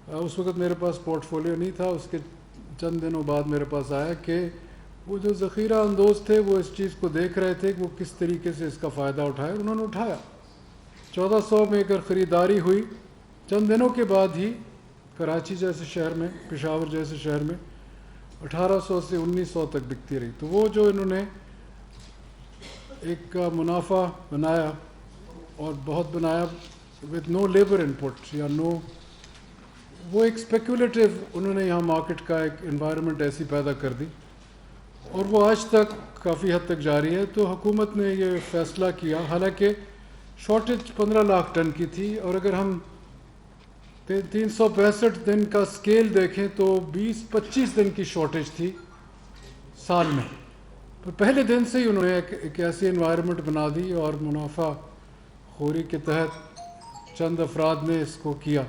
اس وقت میرے پاس port folio نہیں تھا، اس کے چند دنوں بعد میرے پاس آیا کہ وہ جو ذخیرہ اندوز تھے وہ اس چیز کو دیکھ رہے تھے کہ وہ کس طریقے سے اس کا فائدہ اٹھائے. انہوں نے اٹھایا. 1400 میں اگر خریداری ہوئی، چند دنوں کے بعد ہی کراچی جیسے شہر میں، پشاور جیسے شہر میں 1800 سے 1900 تک بکتی رہی. تو وہ جو انہوں نے ایک منافع بنایا اور بہت بنایا with no labor input یا no، وہ ایک اسپیکولیٹو انہوں نے یہاں مارکیٹ کا ایک انوائرمنٹ ایسی پیدا کر دی اور وہ آج تک کافی حد تک جاری ہے. تو حکومت نے یہ فیصلہ کیا، حالانکہ شارٹیج 15 لاکھ ٹن کی تھی، اور اگر ہم 365 دن کا سکیل دیکھیں تو 20-25 دن کی شارٹیج تھی سال میں. تو پہلے دن سے ہی انہوں نے ایک ایسی انوائرمنٹ بنا دی اور منافع خوری کے تحت چند افراد نے اس کو کیا،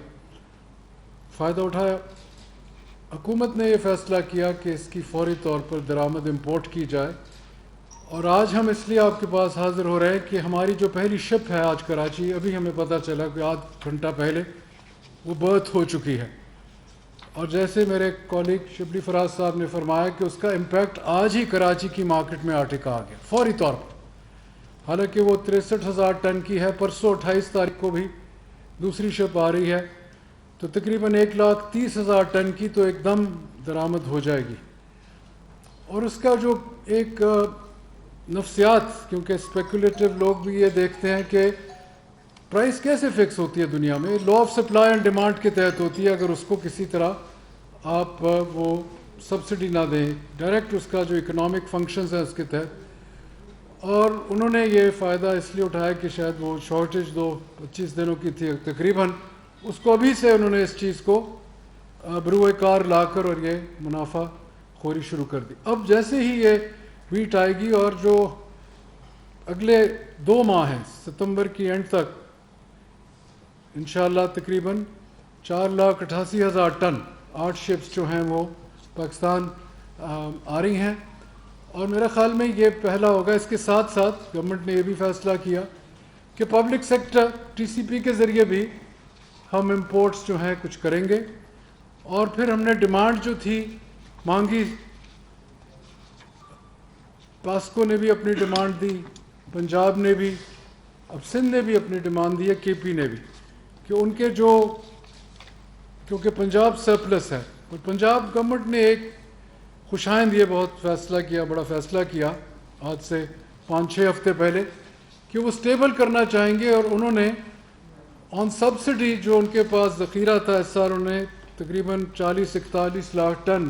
فائدہ اٹھایا. حکومت نے یہ فیصلہ کیا کہ اس کی فوری طور پر درآمد امپورٹ کی جائے، اور آج ہم اس لیے آپ کے پاس حاضر ہو رہے ہیں کہ ہماری جو پہلی شپ ہے آج کراچی، ابھی ہمیں پتہ چلا کہ آدھ گھنٹہ پہلے وہ برتھ ہو چکی ہے. اور جیسے میرے کولیگ شبلی فراز صاحب نے فرمایا کہ اس کا امپیکٹ آج ہی کراچی کی مارکیٹ میں آ گیا فوری طور پر. حالانکہ وہ 63,000 ٹن کی ہے، پرسوں 28 تاریخ کو بھی دوسری شپ آ رہی ہے، تو تقریباً 1,30,000 ٹن کی تو ایک دم درآمد ہو جائے گی. اور اس کا جو ایک نفسیات، کیونکہ اسپیکولیٹو لوگ بھی یہ دیکھتے ہیں کہ پرائس کیسے فکس ہوتی ہے دنیا میں، law of supply and demand کے تحت ہوتی ہے. اگر اس کو کسی طرح آپ وہ سبسڈی نہ دیں، ڈائریکٹ اس کا جو اکنامک فنکشنز ہیں اس کے تحت. اور انہوں نے یہ فائدہ اس لیے اٹھایا کہ شاید وہ شارٹیج 25 دنوں کی تھی تقریباً، اس کو ابھی سے انہوں نے اس چیز کو بروئے کار لا کر اور یہ منافع خوری شروع کر دی. اب جیسے ہی یہ ویٹ آئے گی اور جو اگلے 2 ماہ ہیں ستمبر کی اینڈ تک انشاءاللہ تقریباً 4,88,000 ٹن 8 شپس جو ہیں وہ پاکستان آ رہی ہیں. اور میرا خیال میں یہ پہلا ہوگا. اس کے ساتھ ساتھ گورنمنٹ نے یہ بھی فیصلہ کیا کہ پبلک سیکٹر ٹی سی پی کے ذریعے بھی ہم امپورٹس جو ہیں کچھ کریں گے. اور پھر ہم نے ڈیمانڈ جو تھی مانگی، پاسکو نے بھی اپنی ڈیمانڈ دی، پنجاب نے بھی، اب سندھ نے بھی اپنی ڈیمانڈ دی ہے، کے پی نے بھی، کہ ان کے جو، کیونکہ پنجاب سرپلس ہے، اور پنجاب گورنمنٹ نے ایک خوشائند یہ بہت فیصلہ کیا، بڑا فیصلہ کیا آج سے 5-6 ہفتے پہلے، کہ وہ سٹیبل کرنا چاہیں گے. اور انہوں نے آن سبسڈی جو ان کے پاس ذخیرہ تھا اس سال، انہوں نے تقریباً 40-41 لاکھ ٹن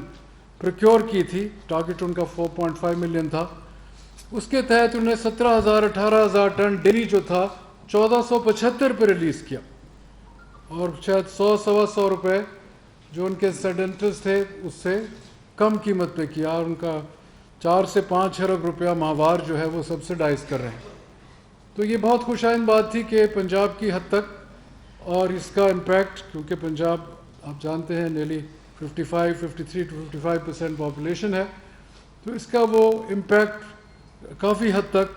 پروکیور کی تھی، ٹارگٹ ان کا 4.5 ملین تھا. اس کے تحت انہوں نے 17,000-18,000 ٹن ڈیلی جو تھا 1475 پہ ریلیز کیا، اور شاید 100-125 روپے جو ان کے سیڈنٹس تھے اس سے کم قیمت پہ کیا، اور ان کا 4 سے 5 ارب روپیہ ماہوار جو ہے وہ سبسڈائز کر رہے ہیں. تو یہ بہت خوشائند بات تھی کہ پنجاب کی حد تک، اور اس کا امپیکٹ، کیونکہ پنجاب آپ جانتے ہیں نیلی 53-55% پاپولیشن ہے، تو اس کا وہ امپیکٹ کافی حد تک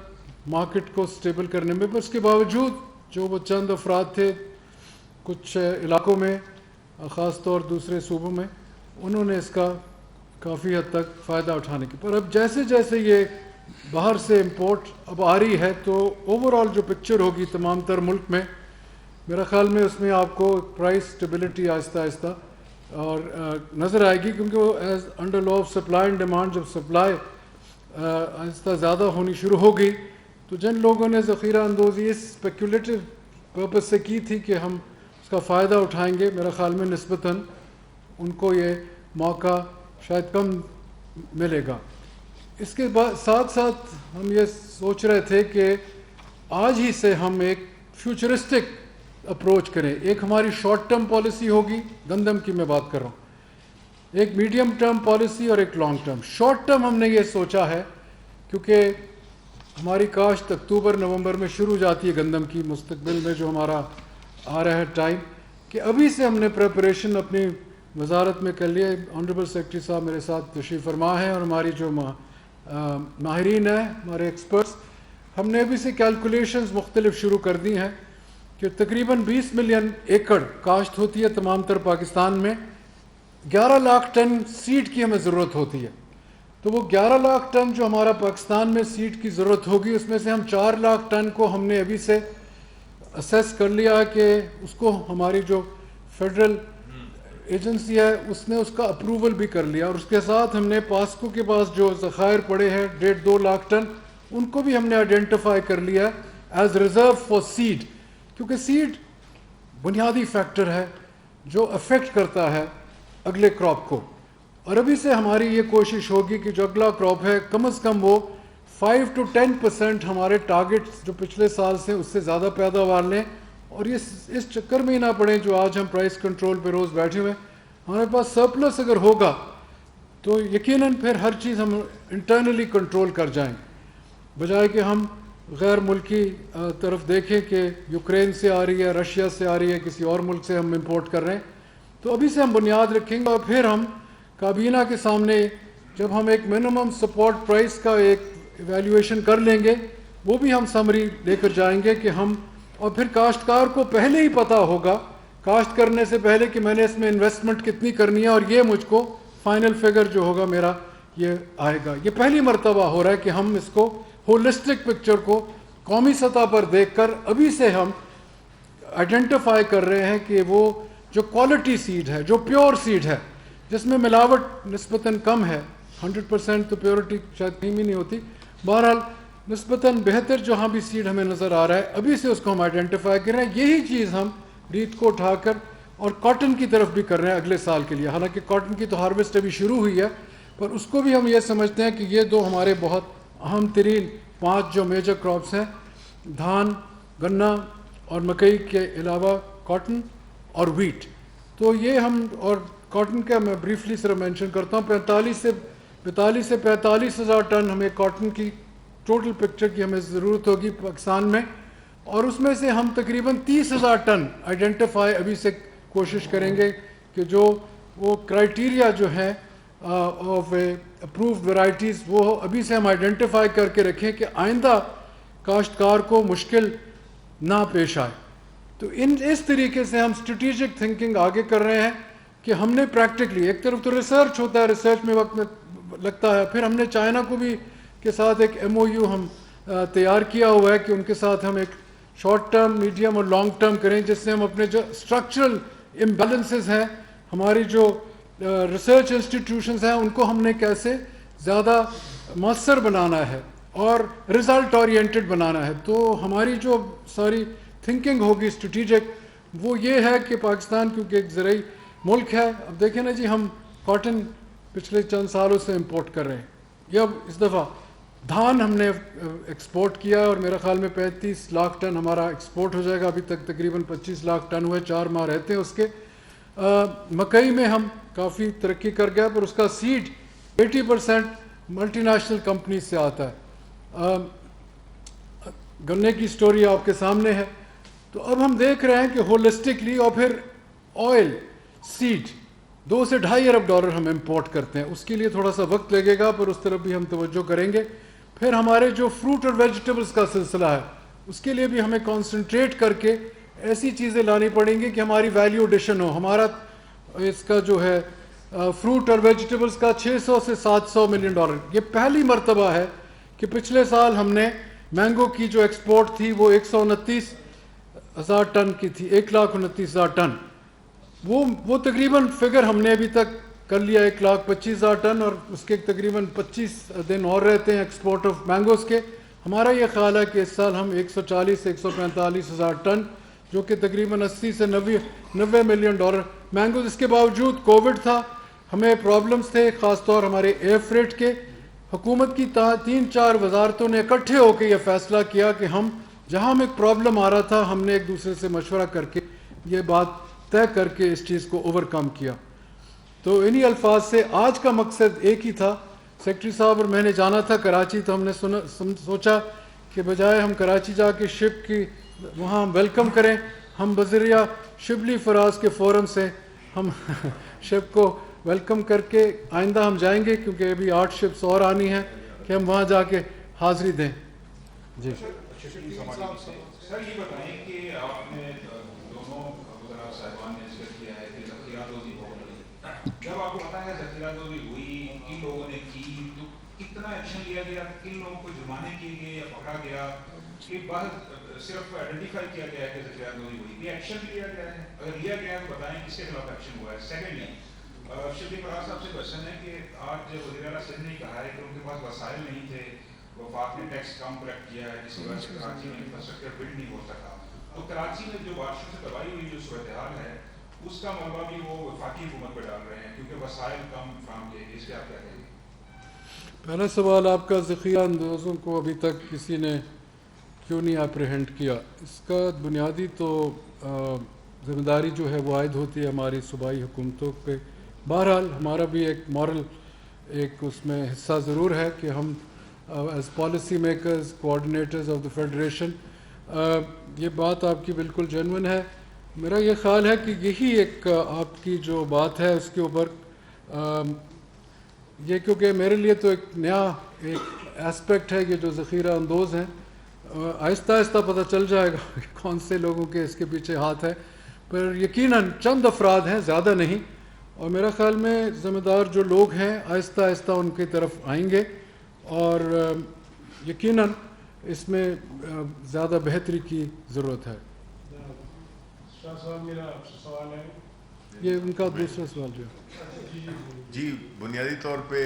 مارکیٹ کو سٹیبل کرنے میں. پر اس کے باوجود جو وہ چند افراد تھے کچھ علاقوں میں، خاص طور دوسرے صوبوں میں، انہوں نے اس کا کافی حد تک فائدہ اٹھانے کی. پر اب جیسے جیسے یہ باہر سے امپورٹ اب آ رہی ہے تو اوور آل جو پکچر ہوگی تمام تر ملک میں، میرا خیال میں اس میں آپ کو پرائس سٹیبلٹی آہستہ آہستہ اور نظر آئے گی. کیونکہ وہ as under law of supply and demand, جب سپلائی آہستہ زیادہ ہونی شروع ہوگی تو جن لوگوں نے ذخیرہ اندوزی اس اسپیکولیٹو پرپز سے کی تھی کہ ہم اس کا فائدہ اٹھائیں گے، میرا خیال میں نسبتاً ان کو یہ موقع شاید کم ملے گا. اس کے ساتھ ساتھ ہم یہ سوچ رہے تھے کہ آج ہی سے ہم ایک فیوچرسٹک اپروچ کریں. ایک ہماری شارٹ ٹرم پالیسی ہوگی، گندم کی میں بات کر رہا ہوں، ایک میڈیم ٹرم پالیسی اور ایک لانگ ٹرم. شارٹ ٹرم ہم نے یہ سوچا ہے، کیونکہ ہماری کاشت اکتوبر نومبر میں شروع جاتی ہے گندم کی، مستقبل میں جو ہمارا آ رہا ہے ٹائم، کہ ابھی سے ہم نے پریپریشن اپنی وزارت میں کر لیا. آنریبل سیکرٹری صاحب میرے ساتھ تشریف فرما ہیں، اور ہماری جو ماہرین ہیں، ہمارے ایکسپرٹس، ہم نے ابھی سے کیلکولیشنز مختلف شروع کر دی ہیں کہ تقریباً 20 ملین ایکڑ کاشت ہوتی ہے تمام تر پاکستان میں. 11 لاکھ ٹن سیڈ کی ہمیں ضرورت ہوتی ہے. تو وہ 11 لاکھ ٹن جو ہمارا پاکستان میں سیڈ کی ضرورت ہوگی، اس میں سے ہم 4 لاکھ ٹن کو ہم نے ابھی سے اسیس کر لیا کہ اس کو ہماری جو فیڈرل ایجنسی ہے اس نے اس کا اپروول بھی کر لیا، اور اس کے ساتھ ہم نے پاسکو کے پاس جو ذخائر پڑے ہیں 1.5-2 لاکھ ٹن، ان کو بھی ہم نے آئیڈینٹیفائی کر لیا ایز ریزرو فار سیڈ، کیونکہ سیڈ بنیادی فیکٹر ہے جو افیکٹ کرتا ہے اگلے کراپ کو. اور ابھی سے ہماری یہ کوشش ہوگی کہ جو اگلا کراپ ہے کم از کم وہ 5 to 10% ہمارے ٹارگیٹس جو پچھلے سال سے اس سے زیادہ پیداوار لیں، اور اس چکر میں ہی نہ پڑیں جو آج ہم پرائس کنٹرول پہ روز بیٹھے ہوئے. ہمارے پاس سرپلس اگر ہوگا تو یقیناً پھر ہر چیز ہم انٹرنلی کنٹرول کر جائیں، بجائے کہ ہم غیر ملکی طرف دیکھیں کہ یوکرین سے آ رہی ہے، رشیا سے آ رہی ہے، کسی اور ملک سے ہم امپورٹ کر رہے ہیں. تو ابھی سے ہم بنیاد رکھیں گے، اور پھر ہم کابینہ کے سامنے جب ہم ایک منیمم سپورٹ پرائس کا ایک ایویلیویشن کر لیں گے، وہ بھی ہم سمری لے کر جائیں گے کہ ہم، اور پھر کاشتکار کو پہلے ہی پتہ ہوگا کاشت کرنے سے پہلے کہ میں نے اس میں انویسٹمنٹ کتنی کرنی ہے، اور یہ مجھ کو فائنل فگر جو ہوگا میرا یہ آئے گا. یہ پہلی مرتبہ ہو رہا ہے کہ ہم اس کو ہولسٹک پکچر کو قومی سطح پر دیکھ کر ابھی سے ہم آئیڈینٹیفائی کر رہے ہیں کہ وہ جو کوالٹی سیڈ ہے، جو پیور سیڈ ہے، جس میں ملاوٹ نسبتاً کم ہے، 100% تو پیورٹی شاید کہیں بھی نہیں ہوتی، بہرحال نسبتاً بہتر جہاں بھی سیڈ ہمیں نظر آ رہا ہے ابھی سے اس کو ہم آئیڈینٹیفائی کر رہے ہیں. یہی چیز ہم ریت کو اٹھا کر اور کاٹن کی طرف بھی کر رہے ہیں اگلے سال کے لیے. حالانکہ کاٹن کی تو ہارویسٹ ابھی شروع ہوئی ہے، پر اس کو بھی ہم یہ سمجھتے ہیں کہ یہ دو ہمارے بہت اہم ترین 5 جو میجر کراپس ہیں، دھان، گنا اور مکئی کے علاوہ کاٹن اور ویٹ. تو یہ ہم، اور کاٹن کا میں بریفلی صرف مینشن کرتا ہوں، 42 سے 45 ہزار ٹن ہمیں کاٹن کی ٹوٹل پکچر کی ہمیں ضرورت ہوگی پاکستان میں، اور اس میں سے ہم تقریباً 30,000 ٹن آئیڈینٹیفائی ابھی سے کوشش کریں گے کہ جو وہ کرائٹیریا جو ہیں آف اپرووڈ ورائٹیز وہ ابھی سے ہم آئیڈینٹیفائی کر کے رکھیں کہ آئندہ کاشتکار کو مشکل نہ پیش آئے. تو اس طریقے سے ہم اسٹریٹجک تھنکنگ آگے کر رہے ہیں کہ ہم نے پریکٹیکلی، ایک طرف تو ریسرچ ہوتا ہے، ریسرچ میں وقت لگتا ہے، پھر ہم نے چائنا کو بھی کے ساتھ ایک MOU ہم تیار کیا ہوا ہے کہ ان کے ساتھ ہم ایک شارٹ ٹرم، میڈیم اور لانگ ٹرم کریں، جس سے ہم اپنے جو اسٹرکچرل امبیلنسز ہیں، ہماری جو ریسرچ انسٹیٹیوشنز ہیں، ان کو ہم نے کیسے زیادہ مؤثر بنانا ہے اور رزلٹ اورینٹڈ بنانا ہے. تو ہماری جو ساری تھنکنگ ہوگی اسٹریٹجک، وہ یہ ہے کہ پاکستان کیونکہ ایک زرعی ملک ہے، اب دیکھیں نا جی، ہم کاٹن پچھلے چند سالوں سے امپورٹ کر رہے ہیں، یہ اب اس دفعہ دھان ہم نے ایکسپورٹ کیا اور میرا خیال میں 35 لاکھ ٹن ہمارا ایکسپورٹ ہو جائے گا. ابھی تک تقریباً 25 لاکھ ٹن ہوئے، 4 ماہ رہتے ہیں اس کے. مکئی میں ہم کافی ترقی کر گیا، پر اس کا سیڈ 80% ملٹی نیشنل کمپنی سے آتا ہے. گنے کی سٹوری آپ کے سامنے ہے. تو اب ہم دیکھ رہے ہیں کہ ہولسٹکلی، اور پھر آئل سیڈ $2 سے $2.5 ارب ہم امپورٹ کرتے ہیں. اس کے لیے تھوڑا سا وقت لگے گا، پر اس طرف بھی ہم توجہ کریں گے. پھر ہمارے جو فروٹ اور ویجیٹیبلز کا سلسلہ ہے، اس کے لیے بھی ہمیں کانسنٹریٹ کر کے ایسی چیزیں لانی پڑیں گی کہ ہماری ویلیو ایڈیشن ہو. ہمارا اس کا جو ہے فروٹ اور ویجیٹیبلز کا $600 سے $700 ملین. یہ پہلی مرتبہ ہے کہ پچھلے سال ہم نے مینگو کی جو ایکسپورٹ تھی وہ 129,000 ٹن کی تھی، 1,29,000 ٹن. وہ تقریباً فگر ہم نے ابھی تک کر لیا 1,25,000 ٹن، اور اس کے تقریباً 25 دن اور رہتے ہیں ایکسپورٹ آف مینگوز کے. ہمارا یہ خیال ہے کہ اس سال ہم 140 سے 145,000 ٹن، جو کہ تقریباً 80 سے 90 ملین ڈالر مینگوز. اس کے باوجود کووڈ تھا، ہمیں پرابلمز تھے، خاص طور ہمارے ایئر فریٹ کے. حکومت کی 3-4 وزارتوں نے اکٹھے ہو کے یہ فیصلہ کیا کہ ہم جہاں ہم ایک پرابلم آ رہا تھا، ہم نے ایک دوسرے سے مشورہ کر کے یہ بات طے کر کے اس چیز کو اوور کم کیا. تو انہی الفاظ سے آج کا مقصد ایک ہی تھا. سیکرٹری صاحب اور میں نے جانا تھا کراچی، تو ہم نے سوچا کہ بجائے ہم کراچی جا کے شپ کی وہاں ہم ویلکم کریں، ہم بذریعہ شبلی فراز کے فورم سے ہم شپ کو ویلکم کر کے آئندہ ہم جائیں گے، کیونکہ ابھی 8 شپس اور آنی ہیں کہ ہم وہاں جا کے حاضری دیں. جی سر یہ بتائیں کہ آپ نے دونوں وزراء صاحبان نے ذکر کیا ہے کہ ذخیرہ دوزی ہو رہی ہے. جب آپ کو پتا ہے ذخیرہ دوزی ہوئی، کن لوگوں نے کی، تو کتنا ایکشن لیا گیا، کن لوگوں کو جرمانے کیے گئے یا پکڑا گیا، کہ بعد صرف آئیڈینٹیفائی کیا گیا ہے کہ ذخیرہ دوزی ہوئی، یہ ایکشن لیا گیا ہے؟ اگر لیا گیا ہے تو بتائیں کس کے خلاف ایکشن ہوا ہے. سیکنڈلی شفیع فراز صاحب سے کوشچن ہے کہ آج وزیر اعلیٰ سندھ نے کہا ہے کہ ان کے پاس وسائل نہیں تھے، وفاق نے ٹیکس کم کلیکٹ کیا ہے جس کی وجہ سے کراچی میں انفراسٹرکچر بلڈ نہیں ہو سکا. تو کراچی میں جو بارشوں سے تباہی ہوئی جو صورتحال ہے اس کا ملبہ بھی وہ وفاقی حکومت پہ ڈال رہے ہیں کیونکہ وسائل کم فراہم کیے گئے. اس کے آپ کیا کہیں گے؟ پہلا سوال آپ کا، ذخیرہ اندوزوں کو ابھی تک کسی نے کیوں نہیں اپریہنڈ کیا؟ اس کا بنیادی تو ذمہ داری جو ہے وہ عائد ہوتی ہے ہماری صوبائی حکومتوں پہ. بہرحال ہمارا بھی ایک مورل ایک اس میں حصہ ضرور ہے کہ ہم as policy makers, coordinators of the federation, یہ بات آپ کی بالکل جینوئن ہے. میرا یہ خیال ہے کہ یہی ایک آپ کی جو بات ہے اس کے اوپر یہ، کیونکہ میرے لیے تو ایک نیا ایک اسپیکٹ ہے یہ جو ذخیرہ اندوز ہیں. آہستہ آہستہ پتہ چل جائے گا کہ کون سے لوگوں کے اس کے پیچھے ہاتھ ہے، پر یقیناً چند افراد ہیں، زیادہ نہیں. اور میرا خیال میں ذمہ دار جو لوگ ہیں آہستہ آہستہ ان کی طرف آئیں گے، اور یقیناً اس میں زیادہ بہتری کی ضرورت ہے. شاہ صاحب میرا آپ سے سوال ہے، یہ ان کا دوسرا سوال جو ہے. جی، بنیادی طور پہ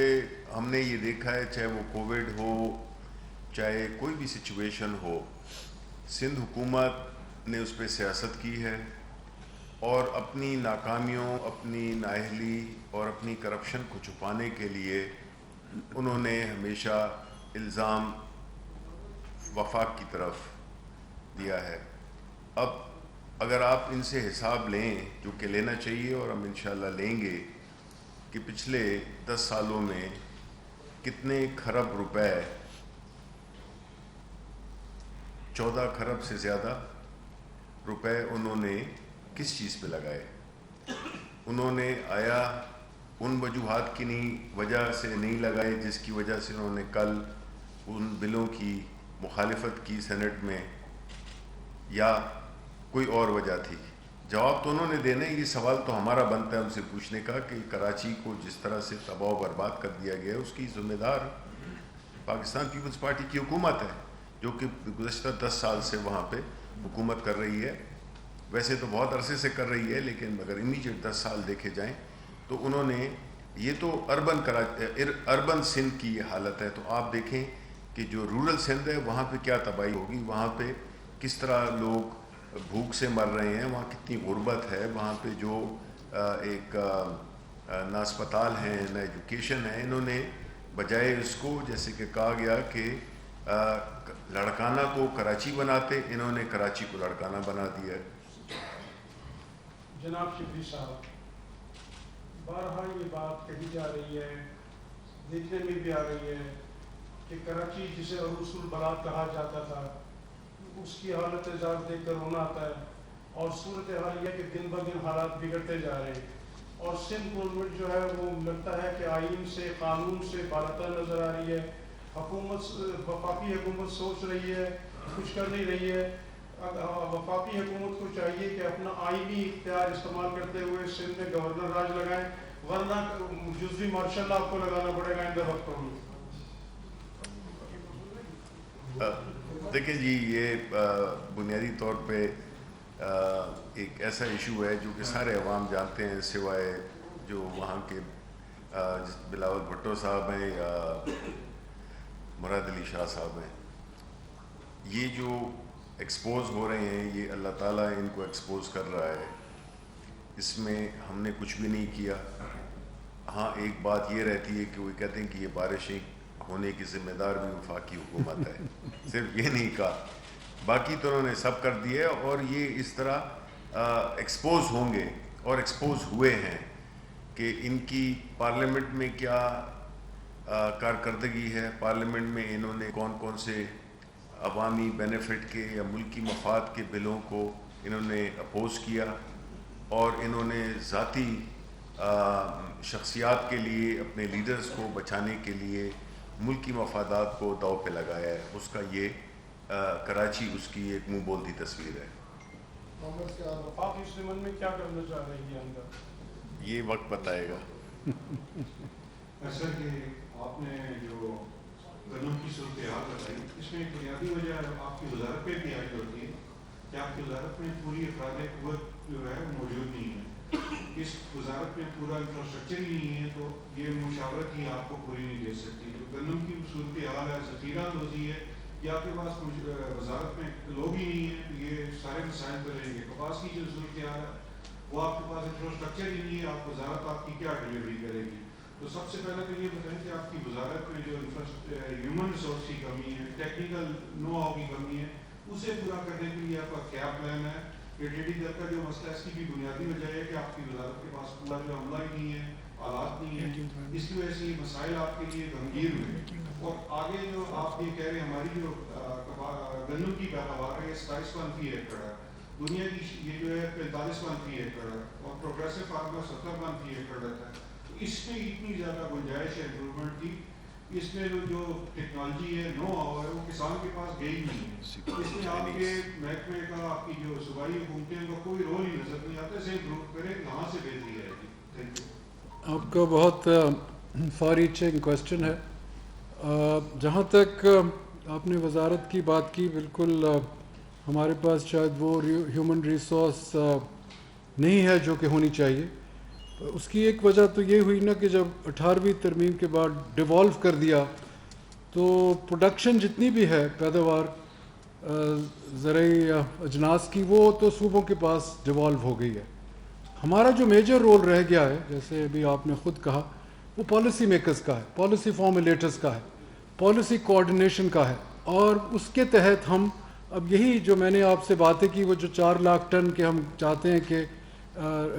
ہم نے یہ دیکھا ہے، چاہے وہ کووڈ ہو، چاہے کوئی بھی سچویشن ہو، سندھ حکومت نے اس پہ سیاست کی ہے اور اپنی ناکامیوں، اپنی نااہلی اور اپنی کرپشن کو چھپانے کے لیے انہوں نے ہمیشہ الزام وفاق کی طرف دیا ہے. اب اگر آپ ان سے حساب لیں، جو کہ لینا چاہیے اور ہم انشاءاللہ لیں گے، کہ پچھلے 10 سالوں میں کتنے کھرب روپے، 14 کھرب سے زیادہ روپے انہوں نے کس چیز پہ لگائے. انہوں نے آیا ان وجوہات کی وجہ سے نہیں لگائے جس کی وجہ سے انہوں نے کل ان بلوں کی مخالفت کی سینٹ میں، یا کوئی اور وجہ تھی؟ جواب تو انہوں نے دینا ہے. یہ سوال تو ہمارا بنتا ہے ان سے پوچھنے کا کہ کراچی کو جس طرح سے تباہ و برباد کر دیا گیا ہے اس کی ذمہ دار پاکستان پیپلز پارٹی کی حکومت ہے، جو کہ گزشتہ 10 سال سے وہاں پہ حکومت کر رہی ہے. ویسے تو بہت عرصے سے کر رہی ہے، لیکن اگر امیجیٹ 10 سال دیکھے جائیں تو انہوں نے، یہ تو اربن سندھ کی یہ حالت ہے. تو آپ دیکھیں کہ جو رورل سندھ ہے وہاں پہ کیا تباہی ہوگی، وہاں پہ کس طرح لوگ بھوک سے مر رہے ہیں، وہاں کتنی غربت ہے، وہاں پہ جو ایک نہ اسپتال ہیں نہ ایجوکیشن ہے. انہوں نے بجائے اس کو، جیسے کہ کہا گیا کہ لڑکانہ کو کراچی بناتے، انہوں نے کراچی کو لڑکانہ بنا دیا ہے. جناب شفیع صاحب، بارہا یہ بات کہی جا رہی ہے، دیکھنے میں بھی آ رہی ہے کہ کراچی جسے عروس البلاد کہا جاتا تھا، اس کی حالت اعزاز دیکھ کر رونا آتا ہے. اور صورتحال یہ کہ دن بدن حالات بگڑتے جا رہے ہیں، اور سندھ گورنمنٹ جو ہے وہ لگتا ہے کہ آئین سے، قانون سے بالاتر نظر آ رہی ہے. حکومت، وفاقی حکومت سوچ رہی ہے، کچھ کر نہیں رہی ہے. وفاقی حکومت کو چاہیے کہ اپنا آئینی اختیار استعمال کرتے ہوئے سندھ میں گورنر راج لگائیں، ورنہ جزوی مارشل آپ کو لگانا پڑے گا آئندہ وقتوں میں. دیکھیں جی، یہ بنیادی طور پہ ایک ایسا ایشو ہے جو کہ سارے عوام جانتے ہیں، سوائے جو وہاں کے بلاول بھٹو صاحب ہیں یا مراد علی شاہ صاحب ہیں. یہ جو ایکسپوز ہو رہے ہیں، یہ اللہ تعالیٰ ان کو ایکسپوز کر رہا ہے. اس میں ہم نے کچھ بھی نہیں کیا. ہاں، ایک بات یہ رہتی ہے کہ وہ کہتے ہیں کہ یہ بارشیں ہونے کی ذمہ دار بھی وفاقی حکومت ہے. صرف یہ نہیں کہا، باقی تو انہوں نے سب کر دیا ہے. اور یہ اس طرح ایکسپوز ہوں گے اور ایکسپوز ہوئے ہیں کہ ان کی پارلیمنٹ میں کیا کارکردگی ہے، پارلیمنٹ میں انہوں نے کون کون سے عوامی بینیفٹ کے یا ملکی مفاد کے بلوں کو انہوں نے اپوز کیا، اور انہوں نے ذاتی شخصیات کے لیے، اپنے لیڈرز کو بچانے کے لیے ملکی مفادات کو داؤ پہ لگایا ہے. اس کا یہ کراچی اس کی ایک منہ بولتی تصویر ہے. وفاقی سمن میں کیا کرنا چاہ رہی ہے اندر؟ یہ وقت بتائے گا. ایسا کہ آپ نے جو گندم کی صورتحال بتائی اس میں ایک بنیادی وجہ آپ کی وزارت پہ بھی آئی ہوتی ہے کہ آپ کی وزارت میں پوری افراد قوت جو ہے موجود نہیں ہے. اس وزارت میں پورا انفراسٹرکچر ہی نہیں ہے تو یہ مشاورت ہی آپ کو پوری نہیں دے سکتی. تو گندم کی صورتحال ہے, ذخیرہ اندوزی ہے, یا آپ کے پاس وزارت میں لوگ ہی نہیں ہیں, یہ سارے مسائل تو رہیں گے. کپاس کی جو صورتحال ہے وہ آپ کے پاس انفراسٹرکچر ہی نہیں ہے, آپ وزارت آپ کی کیا ڈلیوری کرے گی. تو سب سے پہلے تو یہ بتائیں کہ آپ کی وزارت میں جو ہیومن ریسورس کی کمی ہے, ٹیکنیکل نو ہاؤ کی کمی ہے, اسے پورا کرنے کے لیے آپ کا کیا پلان ہے. یہ ڈی ڈی کا جو مسئلہ ہے اس کی بھی بنیادی وجہ ہے کہ آپ کی وزارت کے پاس پورا جو عملہ ہی نہیں ہے, آلات نہیں ہے, اس کی وجہ سے یہ مسائل آپ کے لیے گمبھیر ہوئے. اور آگے جو آپ یہ کہہ رہے ہیں ہماری جو گندم کی پیداوار ہے یہ 27 ایکڑ ہے, دنیا کی یہ جو ہے 45 ایکڑ ہے, اور پروگریسو فارمر 70 ایکڑ رہتا ہے. اس میں اتنی زیادہ گنجائش ہے امپروومنٹ کی, اس میں جو ٹیکنالوجی ہے نو ہاؤ ہے وہ کسان کے پاس گئی نہیں ہے. اس میں آپ کے محکمے کا, آپ کی جو صوبائی حکومتیں کا کوئی رول ہی نظر نہیں آتا. اسے امپروو کرے, کہاں سے بہتری آئے گی. Thank you. آپ کا بہت فار ریچنگ کوشچن ہے. جہاں تک آپ نے وزارت کی بات کی, بالکل ہمارے پاس شاید وہ ہیومن ریسورس نہیں ہے جو کہ ہونی چاہیے. اس کی ایک وجہ تو یہ ہوئی نا کہ جب 18ویں ترمیم کے بعد ڈیوالو کر دیا تو پروڈکشن جتنی بھی ہے پیداوار زرعی اجناس کی وہ تو صوبوں کے پاس ڈیوالو ہو گئی ہے. ہمارا جو میجر رول رہ گیا ہے, جیسے ابھی آپ نے خود کہا, وہ پالیسی میکرز کا ہے, پالیسی فارمولیٹرز کا ہے, پالیسی کوآرڈینیشن کا ہے. اور اس کے تحت ہم اب یہی جو میں نے آپ سے باتیں کی, وہ جو 4 لاکھ ٹن کے ہم چاہتے ہیں کہ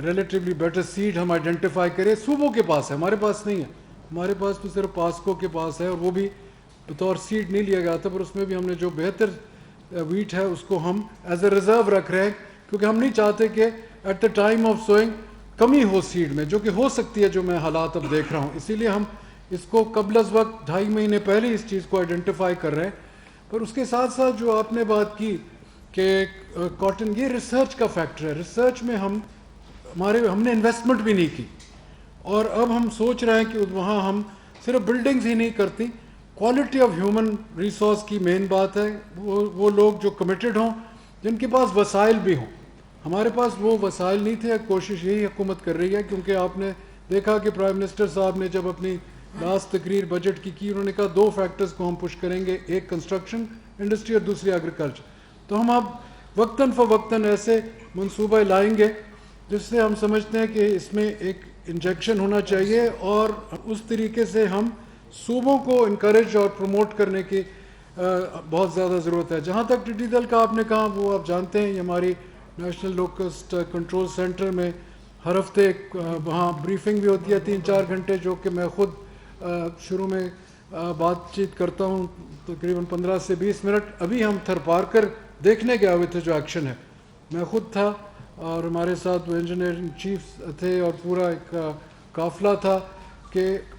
ریلیٹیولی بیٹر سیڈ ہم آئیڈینٹیفائی کریں, صوبوں کے پاس ہے, ہمارے پاس نہیں ہے. ہمارے پاس تو صرف پاسکو کے پاس ہے, اور وہ بھی بطور سیڈ نہیں لیا گیا تھا, پر اس میں بھی ہم نے جو بہتر ویٹ ہے اس کو ہم ایز اے ریزرو رکھ رہے ہیں, کیونکہ ہم نہیں چاہتے کہ at the time of sowing کمی ہو سیڈ میں, جو کہ ہو سکتی ہے, جو میں حالات اب دیکھ رہا ہوں. اسی لیے ہم اس کو قبل از وقت 2.5 مہینے پہلے اس چیز کو آئیڈینٹیفائی کر رہے ہیں. پر اس کے ساتھ ساتھ جو آپ نے بات کی کہ کاٹن, یہ ریسرچ کا فیکٹر ہے. ریسرچ میں ہم نے انویسٹمنٹ بھی نہیں کی, اور اب ہم سوچ رہے ہیں کہ وہاں ہم صرف بلڈنگز ہی نہیں کرتی, کوالٹی آف ہیومن ریسورس کی مین بات ہے. وہ لوگ جو کمیٹڈ ہوں, جن کے پاس وسائل بھی ہوں. ہمارے پاس وہ وسائل نہیں تھے. کوشش یہی حکومت کر رہی ہے, کیونکہ آپ نے دیکھا کہ پرائم منسٹر صاحب نے جب اپنی لاسٹ تقریر بجٹ کی انہوں نے کہا 2 فیکٹرز کو ہم پش کریں گے, ایک کنسٹرکشن انڈسٹری اور دوسری ایگریکلچر. تو ہم اب وقتاً فوقتاً ایسے منصوبے لائیں گے جس سے ہم سمجھتے ہیں کہ اس میں ایک انجیکشن ہونا چاہیے, اور اس طریقے سے ہم صوبوں کو انکریج اور پروموٹ کرنے کی بہت زیادہ ضرورت ہے. جہاں تک ٹڈی دل کا آپ نے کہا, وہ آپ جانتے ہیں, یہ ہماری نیشنل لوکسٹ کنٹرول سینٹر میں ہر ہفتے وہاں بریفنگ بھی ہوتی ہے 3-4 گھنٹے, جو کہ میں خود شروع میں بات چیت کرتا ہوں تقریباً 15 سے 20 منٹ. ابھی ہم تھر پار کر دیکھنے گئے ہوئے تھے جو ایکشن ہے, میں خود تھا اور ہمارے ساتھ وہ انجینئرنگ چیف تھے اور پورا ایک قافلہ تھا.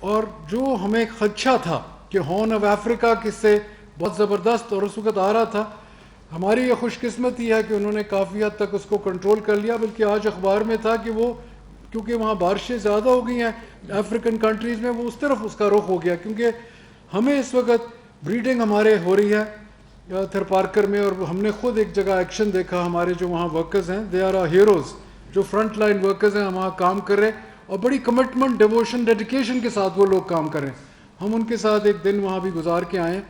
اور جو ہمیں خدشہ تھا کہ ہارن آف افریقہ کس سے بہت زبردست اور اس وقت آ رہا تھا, ہماری یہ خوش قسمتی ہے کہ انہوں نے کافی حد تک اس کو کنٹرول کر لیا. بلکہ آج اخبار میں تھا کہ وہ کیونکہ وہاں بارشیں زیادہ ہو گئی ہیں افریقن کنٹریز میں, وہ اس طرف اس کا رخ ہو گیا. کیونکہ ہمیں اس وقت بریڈنگ ہمارے ہو رہی ہے تھر پارکر میں, اور ہم نے خود ایک جگہ ایکشن دیکھا. ہمارے جو وہاں ورکرز ہیں, دے آر ہیروز, جو فرنٹ لائن ورکرز ہیں, ہم وہاں کام کر رہے ہیں, اور بڑی کمٹمنٹ, ڈیووشن, ڈیڈیکیشن کے ساتھ وہ لوگ کام کر رہے ہیں. ہم ان کے ساتھ ایک دن وہاں بھی گزار کے آئے ہیں,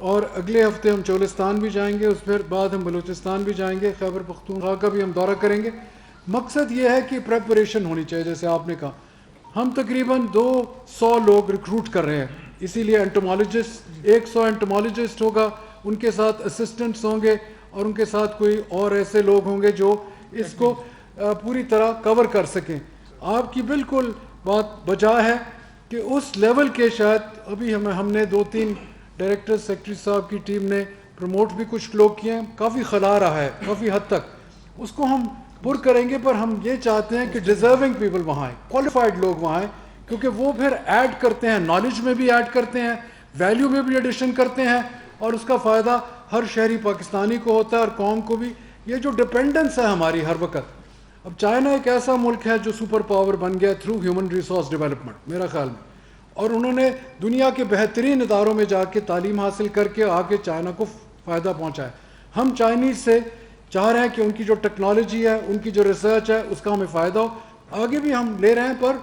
اور اگلے ہفتے ہم چولستان بھی جائیں گے, اس پھر بعد ہم بلوچستان بھی جائیں گے, خیبر پختونخوا کا بھی ہم دورہ کریں گے. مقصد یہ ہے کہ پریپریشن ہونی چاہیے. جیسے آپ نے کہا, ہم تقریباً 200 لوگ ریکروٹ کر رہے ہیں, اسی لیے انٹومالوجسٹ 100 انٹومالوجسٹ ہوگا, ان کے ساتھ اسسٹنٹس ہوں گے, اور ان کے ساتھ کوئی اور ایسے لوگ ہوں گے جو اس کو پوری طرح کور کر سکیں. آپ کی بالکل بات بجا ہے کہ اس لیول کے شاید ابھی ہم نے 2-3 ڈائریکٹر سیکرٹری صاحب کی ٹیم نے پروموٹ بھی کچھ لوگ کیے ہیں, کافی خلا رہا ہے کافی حد تک, اس کو ہم پر کریں گے. پر ہم یہ چاہتے ہیں کہ ڈیزرونگ پیپل وہاں آئیں, کوالیفائڈ لوگ وہاں آئیں, کیونکہ وہ پھر ایڈ کرتے ہیں, نالج میں بھی ایڈ کرتے ہیں, ویلیو میں بھی ایڈیشن کرتے ہیں, اور اس کا فائدہ ہر شہری پاکستانی کو ہوتا ہے اور قوم کو بھی. یہ جو ڈپینڈنس ہے ہماری ہر وقت. اب چائنا ایک ایسا ملک ہے جو سپر پاور بن گیا تھرو ہیومن ریسورس ڈیولپمنٹ میرا خیال میں, اور انہوں نے دنیا کے بہترین اداروں میں جا کے تعلیم حاصل کر کے آگے چائنا کو فائدہ پہنچایا. ہم چائنیز سے چاہ رہے ہیں کہ ان کی جو ٹیکنالوجی ہے, ان کی جو ریسرچ ہے, اس کا ہمیں فائدہ ہو. آگے بھی ہم لے رہے ہیں پر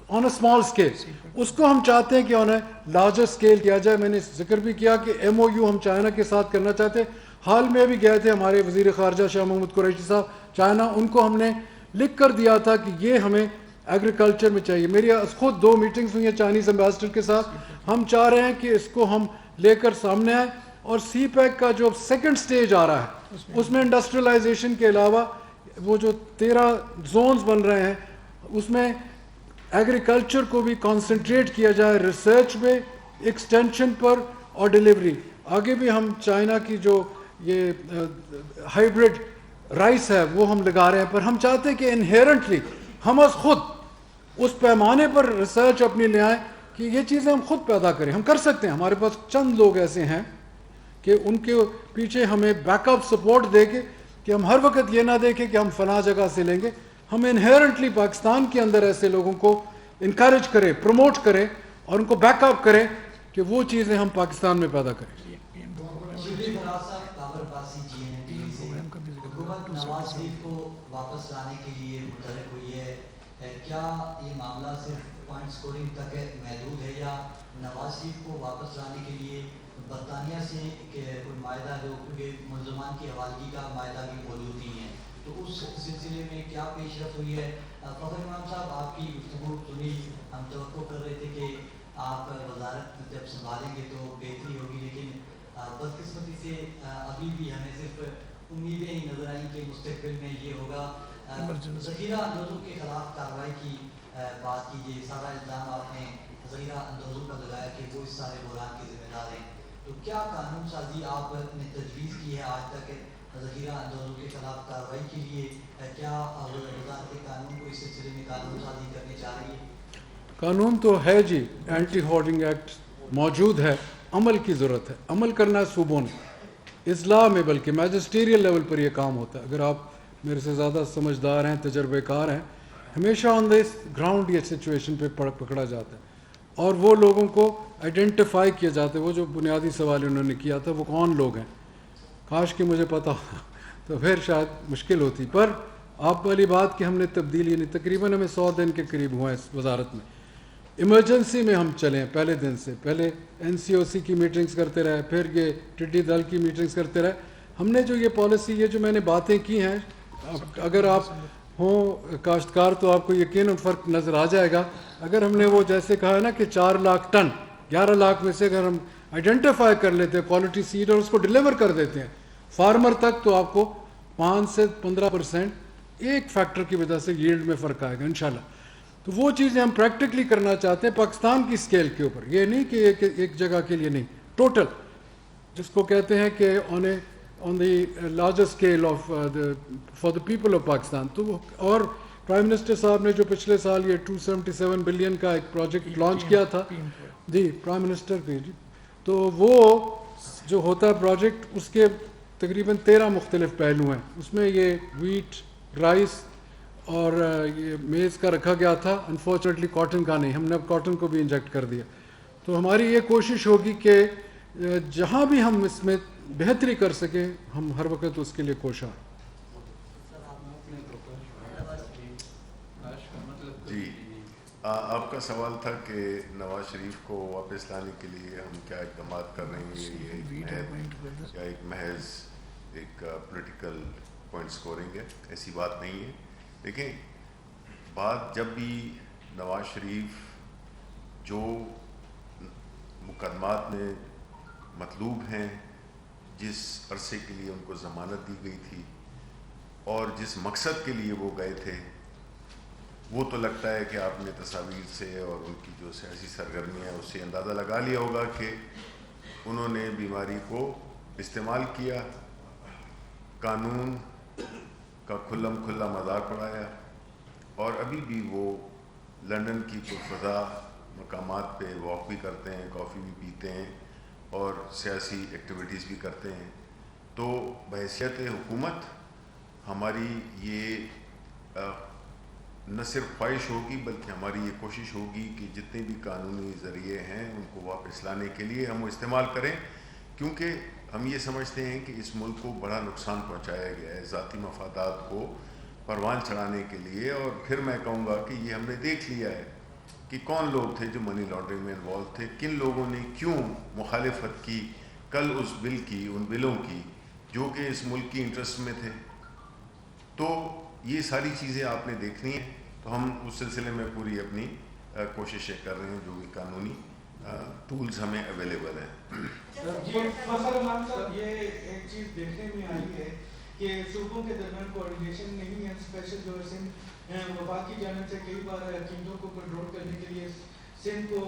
آن اے اسمال اسکیل. اس کو ہم چاہتے ہیں کہ آن اے لارجر اسکیل کیا جائے. میں نے ذکر بھی کیا کہ ایم او یو ہم چائنا کے ساتھ کرنا چاہتے ہیں. حال میں بھی گئے تھے ہمارے وزیر خارجہ شاہ محمود قریشی صاحب چائنا, ان کو ہم نے لکھ کر دیا تھا کہ یہ ہمیں ایگریکلچر میں چاہیے. میری خود 2 میٹنگز ہوئی ہیں چائنیز ایمبیسڈر کے ساتھ. ہم چاہ رہے ہیں کہ اس کو ہم لے کر سامنے آئیں. اور سی پیک کا جو سیکنڈ سٹیج آ رہا ہے اس میں انڈسٹریلائزیشن کے علاوہ وہ جو 13 زونز بن رہے ہیں اس میں ایگریکلچر کو بھی کانسنٹریٹ کیا جائے, ریسرچ میں, ایکسٹینشن پر اور ڈیلیوری. آگے بھی ہم چائنا کی جو یہ ہائیبرڈ رائس ہے وہ ہم لگا رہے ہیں, پر ہم چاہتے ہیں کہ انہیرنٹلی ہم از خود اس پیمانے پر ریسرچ اپنی لے آئیں کہ یہ چیزیں ہم خود پیدا کریں. ہم کر سکتے ہیں, ہمارے پاس چند لوگ ایسے ہیں کہ ان کے پیچھے ہمیں بیک اپ سپورٹ دے کے کہ ہم ہر وقت یہ نہ دیکھیں کہ ہم فلاں جگہ سے لیں گے. ہم انہیرنٹلی پاکستان کے اندر ایسے لوگوں کو انکریج کریں, پروموٹ کریں اور ان کو بیک اپ کریں کہ وہ چیزیں ہم پاکستان میں پیدا کریں. حکومت نواز شریف کو واپس لانے کے لیے متحرک ہوئی ہے. کیا یہ معاملہ صرف پوائنٹ سکورنگ تک محدود ہے یا نواز شریف کو واپس لانے کے لیے برطانیہ سے کوئی معاہدہ جو ملزمان کی حوالگی کا معاہدہ بھی موجود ہی ہے, تو اس سلسلے میں کیا پیش رفت ہوئی ہے؟ فخر امام صاحب, آپ کی گفتگو سنی, ہم توقع کر رہے تھے کہ آپ وزارت جب سنبھالیں گے تو بہتری ہوگی, لیکن بدقسمتی سے ابھی بھی ہمیں صرف امیدیں ہی نظر آئیں کہ مستقبل میں یہ ہوگا. ذخیرہ اندوزوں کے خلاف کارروائی کی بات کیجیے. سارا الزام آپ نے ذخیرہ اندوزوں پر لگایا کہ وہ اس سارے بحران کے ذمہ دار ہیں, تو کیا قانون سازی آپ نے تجویز کی ہے آج تک ذخیرہ اندوزوں کے خلاف کارروائی کے لیے؟ کیا وزارت قانون کو اس سلسلے میں قانون سازی کرنے چاہ رہی ہے؟ قانون تو ہے جی, اینٹی ہورڈنگ ایکٹ موجود ہے, عمل کی ضرورت ہے. عمل کرنا ہے صوبوں نے, اضلاع میں, بلکہ میجسٹیریل لیول پر یہ کام ہوتا ہے. اگر آپ میرے سے زیادہ سمجھدار ہیں, تجربے کار ہیں, ہمیشہ آن دس گراؤنڈ یہ سچویشن پہ پکڑا جاتا ہے اور وہ لوگوں کو آئیڈینٹیفائی کیا جاتا ہے. وہ جو بنیادی سوال انہوں نے کیا تھا وہ کون لوگ ہیں, کاش کہ مجھے پتا ہو تو پھر شاید مشکل ہوتی. پر آپ والی بات کہ ہم نے تبدیلی, یعنی تقریباً ہمیں 100 دن کے قریب ہوئے اس وزارت میں. ایمرجنسی میں ہم چلے ہیں پہلے دن سے. پہلے NCOC کی میٹنگز کرتے رہے, پھر یہ ٹڈی دل کی میٹنگز کرتے رہے. ہم نے جو یہ پالیسی, یہ جو میں نے باتیں کی ہیں, اگر آپ ہوں کاشتکار تو آپ کو یقیناً فرق نظر آ جائے گا. اگر ہم نے وہ جیسے کہا ہے نا کہ 4 لاکھ ٹن 11 لاکھ میں سے اگر ہم آئیڈینٹیفائی کر لیتے ہیں کوالٹی سیڈ اور اس کو ڈیلیور کر دیتے ہیں فارمر تک, تو آپ کو 5 سے 15% ایک فیکٹر کی وجہ سے ییلڈ میں فرق آئے گا انشاءاللہ. تو وہ چیزیں ہم پریکٹیکلی کرنا چاہتے ہیں پاکستان کی اسکیل کے اوپر. یہ نہیں کہ ایک جگہ کے لیے نہیں, ٹوٹل جس کو کہتے ہیں کہ on the larger scale of for the people of Pakistan. تو اور پرائم منسٹر صاحب نے جو پچھلے سال یہ 277 بلین کا ایک پروجیکٹ لانچ کیا تھا, جی پرائم منسٹر بھی, جی, تو وہ جو ہوتا ہے پروجیکٹ اس کے تقریباً 13 مختلف پہلو ہیں. اس میں یہ ویٹ, رائس اور یہ میز کا رکھا گیا تھا. انفارچونیٹلی کاٹن کا نہیں, ہم نے اب کاٹن کو بھی انجیکٹ کر دیا. تو ہماری یہ کوشش ہوگی کہ جہاں بھی ہم اس میں بہتری کر سکیں ہم ہر وقت اس کے لیے کوشاں. جی, آپ کا سوال تھا کہ نواز شریف کو واپس لانے کے لیے ہم کیا اقدامات کر رہے ہیں, یہ ایک محض ایک پولیٹیکل پوائنٹ سکورنگ ہے. ایسی بات نہیں ہے. دیکھیں, بات جب بھی نواز شریف جو مقدمات میں مطلوب ہیں, جس عرصے کے لیے ان کو ضمانت دی گئی تھی اور جس مقصد کے لیے وہ گئے تھے, وہ تو لگتا ہے کہ آپ نے تصاویر سے اور ان کی جو سیاسی سرگرمی ہے اس سے اندازہ لگا لیا ہوگا کہ انہوں نے بیماری کو استعمال کیا, قانون کا کھلم کھلا مذاق اڑایا, اور ابھی بھی وہ لندن کی پرفضا مقامات پہ واک بھی کرتے ہیں, کافی بھی پیتے ہیں اور سیاسی ایکٹیویٹیز بھی کرتے ہیں. تو بحیثیت حکومت ہماری یہ نہ صرف خواہش ہوگی بلکہ ہماری یہ کوشش ہوگی کہ جتنے بھی قانونی ذریعے ہیں ان کو واپس لانے کے لیے ہم وہ استعمال کریں، کیونکہ ہم یہ سمجھتے ہیں کہ اس ملک کو بڑا نقصان پہنچایا گیا ہے ذاتی مفادات کو پروان چڑھانے کے لیے. اور پھر میں کہوں گا کہ یہ ہم نے دیکھ لیا ہے کہ کون لوگ تھے جو منی لانڈرنگ میں انوالو تھے، کن لوگوں نے کیوں مخالفت کی کل اس بل کی، ان بلوں کی جو کہ اس ملک کی انٹرسٹ میں تھے. تو یہ ساری چیزیں آپ نے دیکھنی ہیں، تو ہم اس سلسلے میں پوری اپنی کوششیں کر رہے ہیں جو بھی قانونی ٹولز ہمیں اویلیبل ہیں. فخر امان صاحب، یہ ایک چیز دیکھنے میں آئی ہے کہ صوبوں کے درمیان کوارڈینیشن نہیں ہے. اسپیشل جو سندھ وفاق کی جانب سے کئی بار قیمتوں کو کنٹرول کرنے کے لیے سندھ کو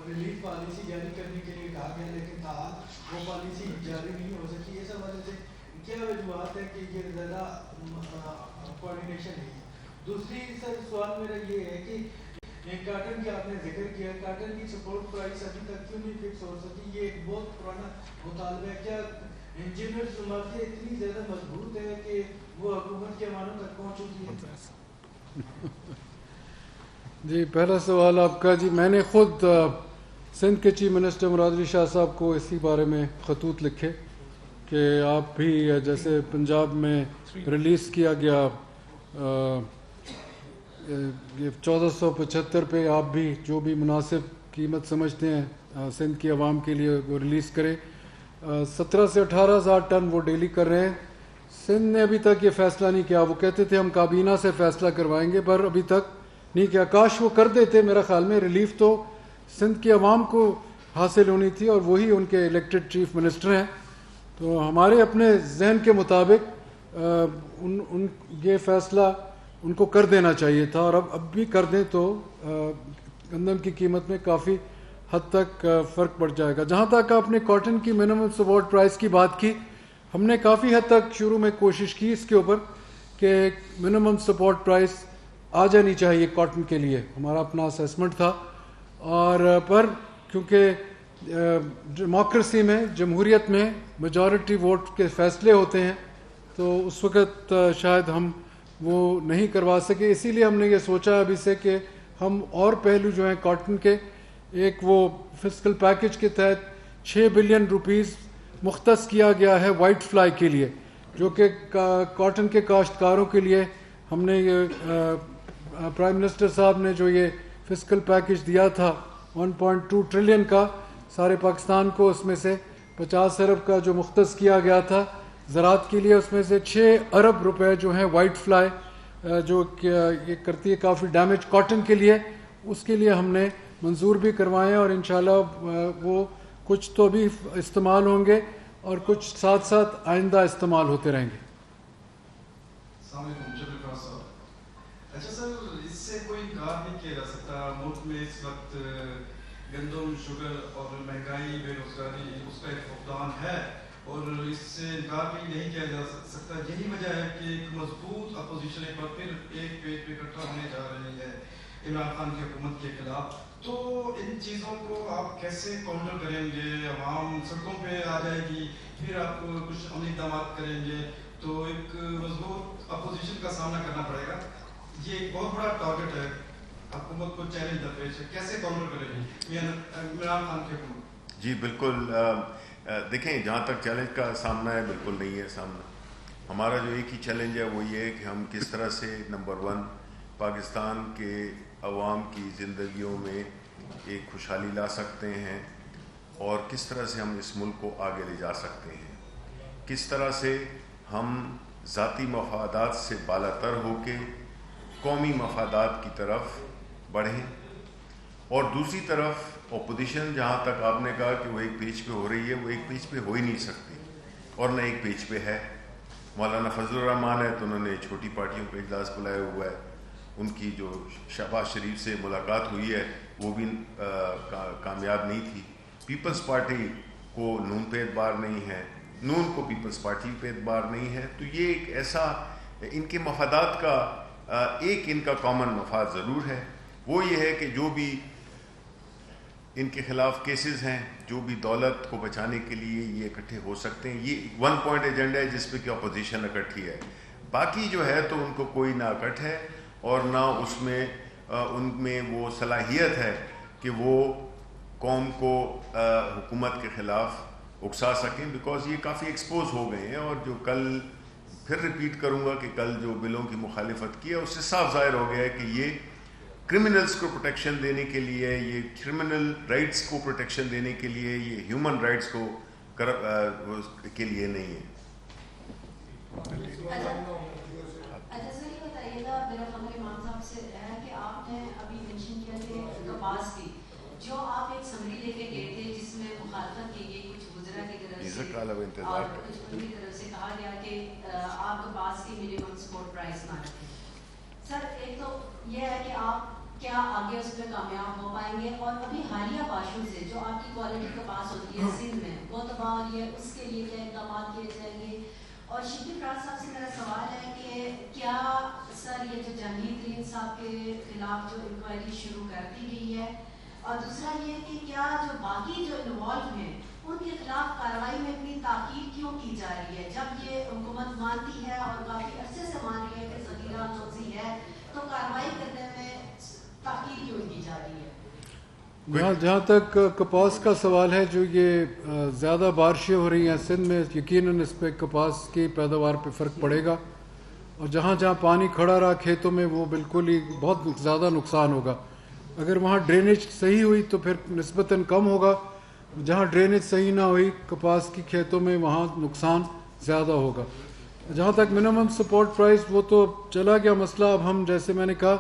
ریلیف پالیسی جاری کرنے کے لیے کہا گیا، لیکن تاحال وہ پالیسی جاری نہیں ہو سکی. اس حوالے سے کیا وجوہات ہے کہ یہ زیادہ کوارڈینیشن نہیں ہے؟ دوسری سر سوال میرا یہ ہے کہ کاٹن کی آپ نے ذکر کیا، کاٹن کی سپورٹ پرائس ابھی تک کیوں نہیں فکس ہو سکی؟ یہ ایک بہت پرانا مطالبہ ہے. کیا انجینئرز مارکیٹ اتنی زیادہ مضبوط ہے کہ وہ حکومت کے معنوں تک پہنچ چکی ہے؟ جی، پہلا سوال آپ کا. جی، میں نے خود سندھ کے چیف منسٹر مراد علی شاہ صاحب کو اسی بارے میں خطوط لکھے کہ آپ بھی جیسے پنجاب میں ریلیز کیا گیا 1475 پہ، آپ بھی جو بھی مناسب قیمت سمجھتے ہیں سندھ کی عوام کے لیے وہ ریلیز کرے. 17 سے 18 ہزار ٹن وہ ڈیلی کر رہے ہیں. سندھ نے ابھی تک یہ فیصلہ نہیں کیا. وہ کہتے تھے ہم کابینہ سے فیصلہ کروائیں گے، پر ابھی تک نہیں کیا. کاش وہ کر دیتے. میرا خیال میں ریلیف تو سندھ کی عوام کو حاصل ہونی تھی اور وہی ان کے الیکٹڈ چیف منسٹر ہیں. تو ہمارے اپنے ذہن کے مطابق ان یہ فیصلہ ان کو کر دینا چاہیے تھا، اور اب بھی کر دیں تو گندم کی قیمت میں کافی حد تک فرق پڑ جائے گا. جہاں تک آپ نے کاٹن کی منیمم سپورٹ پرائس کی بات کی، ہم نے کافی حد تک شروع میں کوشش کی اس کے اوپر کہ منیمم سپورٹ پرائس آ جانی چاہیے کاٹن کے لیے. ہمارا اپنا اسیسمنٹ تھا، اور پر کیونکہ ڈیموکریسی میں، جمہوریت میں میجورٹی ووٹ کے فیصلے ہوتے ہیں، تو اس وقت شاید ہم وہ نہیں کروا سکے. اسی لیے ہم نے یہ سوچا ابھی سے کہ ہم اور پہلو جو ہیں کاٹن کے، ایک وہ فسکل پیکج کے تحت 6 بلین روپیز مختص کیا گیا ہے وائٹ فلائی کے لیے، جو کہ کاٹن کے کاشتکاروں کے لیے ہم نے یہ پرائم منسٹر صاحب نے جو یہ فسکل پیکج دیا تھا 1.2 ٹریلین کا سارے پاکستان کو، اس میں سے 50 ارب کا جو مختص کیا گیا تھا زراعت کے لیے، اس میں سے 6 ارب روپے جو ہیں وائٹ فلائی جو یہ کرتی ہے کافی ڈیمیج کاٹن کے لیے، اس کے لیے ہم نے منظور بھی کروائے ہیں، اور انشاءاللہ وہ کچھ تو بھی استعمال ہوں گے اور کچھ ساتھ ساتھ آئندہ استعمال ہوتے رہیں گے. السلام علیکم. اچھا سر، اس سے کوئی انکار نہیں کیا جا سکتا ملک میں اس وقت گندم، شوگر اور مہنگائی، بے روزگاری، اس کا ایک فقدان ہے، اور اس سے انکار بھی نہیں کیا جا سکتا. یہی وجہ ہے کہ ایک مضبوط اپوزیشن ایک بار پھر ایک پیج پہ اکٹھا ہونے جا رہی ہے عمران خان کی حکومت کے خلاف. تو ان چیزوں کو آپ کیسے کاؤنٹر کریں گے؟ عوام سڑکوں پہ آ جائے گی، پھر آپ کچھ عملی اقدامات کریں گے، تو ایک مضبوط اپوزیشن کا سامنا کرنا پڑے گا. یہ ایک بہت بڑا ٹارگٹ ہے، حکومت کو چیلنج درپیش ہے. کیسے کاؤنٹر کریں گے عمران خان کی حکومت؟ جی بالکل. دیکھیں، جہاں تک چیلنج کا سامنا ہے، بالکل نہیں ہے سامنا. ہمارا جو ایک ہی چیلنج ہے وہ یہ ہے کہ ہم کس طرح سے نمبر 1 پاکستان کے عوام کی زندگیوں میں ایک خوشحالی لا سکتے ہیں، اور کس طرح سے ہم اس ملک کو آگے لے جا سکتے ہیں، کس طرح سے ہم ذاتی مفادات سے بالا تر ہو کے قومی مفادات کی طرف بڑھیں. اور دوسری طرف اپوزیشن، جہاں تک آپ نے کہا کہ وہ ایک پیج پہ ہو رہی ہے، وہ ایک پیج پہ ہو ہی نہیں سکتی، اور نہ ایک پیج پہ ہے. مولانا فضل الرحمان ہے تو انہوں نے چھوٹی پارٹیوں کا اجلاس بلایا ہوا ہے. ان کی جو شہباز شریف سے ملاقات ہوئی ہے وہ بھی کامیاب نہیں تھی. پیپلز پارٹی کو نون پہ اعتبار نہیں ہے، نون کو پیپلز پارٹی پہ اعتبار نہیں ہے. تو یہ ایک ایسا ان کے مفادات کا ایک ان کا کامن مفاد ضرور ہے، وہ یہ ہے کہ جو بھی ان کے خلاف کیسز ہیں، جو بھی دولت کو بچانے کے لیے یہ اکٹھے ہو سکتے ہیں. یہ 1 پوائنٹ ایجنڈا ہے جس پہ کہ اپوزیشن اکٹھی ہے. باقی جو ہے تو ان کو کوئی نہ اکٹھ ہے اور نہ اس میں ان میں وہ صلاحیت ہے کہ وہ قوم کو حکومت کے خلاف اکسا سکیں، بیکاز یہ کافی ایکسپوز ہو گئے ہیں. اور جو کل پھر ریپیٹ کروں گا کہ کل جو بلوں کی مخالفت کی ہے اس سے صاف ظاہر ہو گیا ہے کہ یہ کرمنلز کو پروٹیکشن دینے کے لیے، یہ کرمنل رائٹس کو پروٹیکشن دینے کے لیے، یہ ہیومن رائٹس کو کے لیے نہیں ہے. اچھا سر یہ بتائیے گا، میرا خبر امام صاحب سے ہے کہ آپ نے ابھی مینشن کیا کہ کپاس کی جو آپ ایک سمری لے کے گئے تھے جس میں مخالفت کی گئی کچھ گجرا کی طرف سے اور کچھ ان کی طرف سے کہا گیا کہ آپ کپاس کی منیمم سپورٹ پرائس نہ رکھیں. سر ایک تو یہ ہے کہ آپ کیا آگے اس میں کامیاب ہو پائیں گے، اور ابھی حالیہ باشوں سے جو آپ کی کوالٹی کپاس ہوتی ہے سندھ میں وہ تباہ ہو رہی ہے، اس کے لیے کیا اقدامات کیے جائیں گے؟ اور شبلی فراز صاحب سے میرا سوال ہے کہ کیا سر یہ جو جہانگیر ترین صاحب کے خلاف جو انکوائری شروع کر دی گئی ہے، اور دوسرا یہ کہ کیا جو باقی جو انوالو ہیں ان کے خلاف کارروائی میں اتنی تاخیر کیوں کی جا رہی ہے، جب یہ حکومت مانتی ہے اور کافی عرصے سے مان رہی ہے کہ ذخیرہ لفظی ہے تو کارروائی کرنے میں تاخیر کیوں کی جا رہی ہے؟ جہاں تک کپاس کا سوال ہے، جو یہ زیادہ بارشیں ہو رہی ہیں سندھ میں، یقیناً اس پہ کپاس کی پیداوار پہ فرق پڑے گا، اور جہاں جہاں پانی کھڑا رہا کھیتوں میں وہ بالکل ہی بہت زیادہ نقصان ہوگا. اگر وہاں ڈرینیج صحیح ہوئی تو پھر نسبتاً کم ہوگا، جہاں ڈرینیج صحیح نہ ہوئی کپاس کی کھیتوں میں وہاں نقصان زیادہ ہوگا. جہاں تک منیمم سپورٹ پرائس وہ تو چلا گیا مسئلہ. اب ہم جیسے میں نے کہا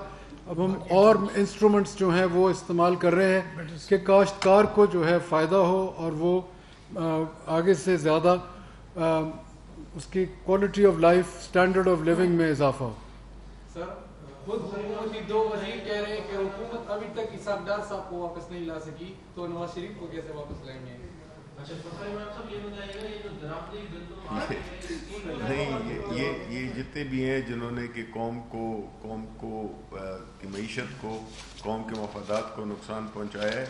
اب ہم اور انسٹرومنٹس جو ہیں وہ استعمال کر رہے ہیں کہ کاشتکار کو جو ہے فائدہ ہو اور وہ آگے سے زیادہ اس کی quality of life, standard of living میں اضافہ ہو. سر خود حکومت کی 2 وزیر کہہ رہے ہیں کہ حکومت ابھی تک اسحاق ڈار صاحب کو واپس نہیں لا سکی، تو نواز شریف کو کیسے واپس لائیں گے؟ نہیں، یہ جتنے بھی ہیں جنہوں نے کہ قوم کو کی معیشت کو، قوم کے مفادات کو نقصان پہنچایا ہے،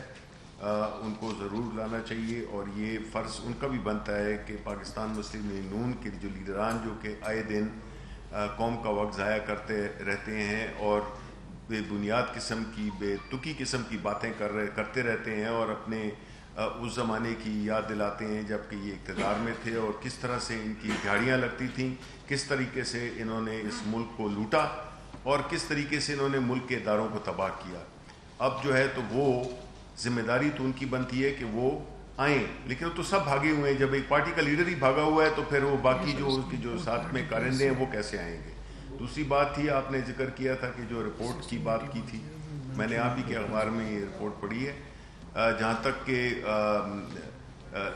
ان کو ضرور لانا چاہیے. اور یہ فرض ان کا بھی بنتا ہے کہ پاکستان مسلم لیگ نون کے جو لیڈران جو کہ آئے دن قوم کا وقت ضائع کرتے رہتے ہیں اور بے بنیاد قسم کی، بے تکی قسم کی باتیں کرتے رہتے ہیں اور اپنے اس زمانے کی یاد دلاتے ہیں جب کہ یہ اقتدار میں تھے اور کس طرح سے ان کی گاڑیاں لگتی تھیں، کس طریقے سے انہوں نے اس ملک کو لوٹا اور کس طریقے سے انہوں نے ملک کے اداروں کو تباہ کیا. اب جو ہے تو وہ ذمہ داری تو ان کی بنتی ہے کہ وہ آئیں، لیکن وہ تو سب بھاگے ہوئے ہیں. جب ایک پارٹی کا لیڈر ہی بھاگا ہوا ہے تو پھر وہ باقی جو ساتھ میں کارندے ہیں وہ کیسے آئیں گے؟ دوسری بات تھی، آپ نے ذکر کیا تھا کہ جو رپورٹ کی بات کی تھی، میں نے آپ ہی کے اخبار میں یہ رپورٹ پڑھی ہے. جہاں تک کہ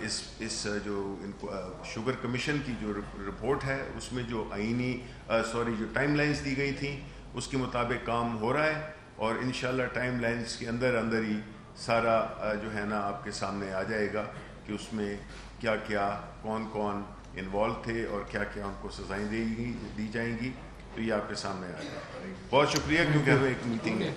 اس جو شوگر کمیشن کی جو رپورٹ ہے اس میں جو جو ٹائم لائنز دی گئی تھیں اس کے مطابق کام ہو رہا ہے، اور انشاءاللہ ٹائم لائنز کے اندر ہی سارا جو ہے نا آپ کے سامنے آ جائے گا کہ اس میں کیا کیا، کون کون انوالو تھے اور کیا کیا ان کو سزائیں دی جائیں گی، تو یہ آپ کے سامنے آ جائے گا. بہت شکریہ، کیونکہ ہمیں ایک میٹنگ ہے.